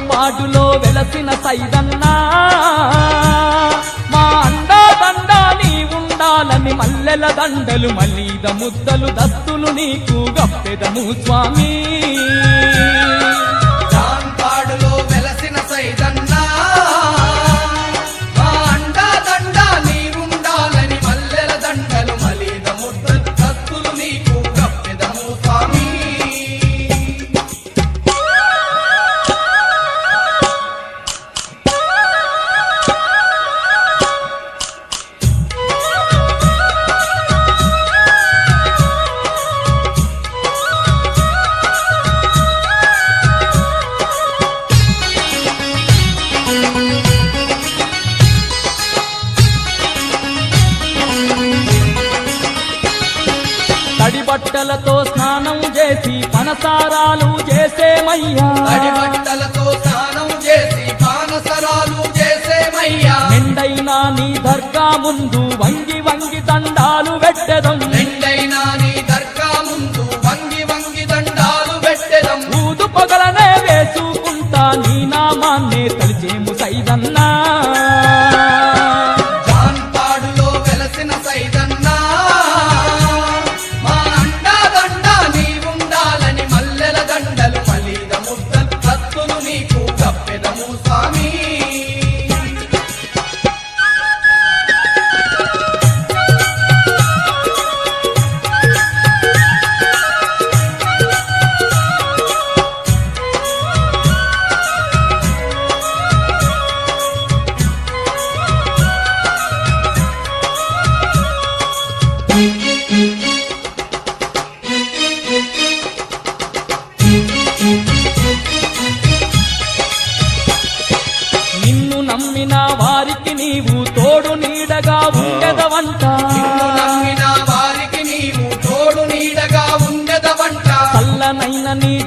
పాడులో వెలసిన సైదన్నా మా అండా దండా నీ ఉండాలని మల్లెల దండలు మలీద ముద్దలు దస్తులు నీకు గప్పెదము స్వామి పాడులో వెలసిన సైదన్నా మా అండా దండా నీ ఉండాలని మల్లెల దండలు మలీద ముద్దలు దస్తులు నీకు గప్పెదము స్వామి తడి బట్టలతో స్నానం చేసి పనసారాలు చేసేమయ్యా తడి బట్టలతో స్నానం చేసి పానసరాలు చేసేమయ్యా నిండైనా నీ దర్గా ముందు వంగి వంగి దండాలు పెట్టెదం నిండైనా నీ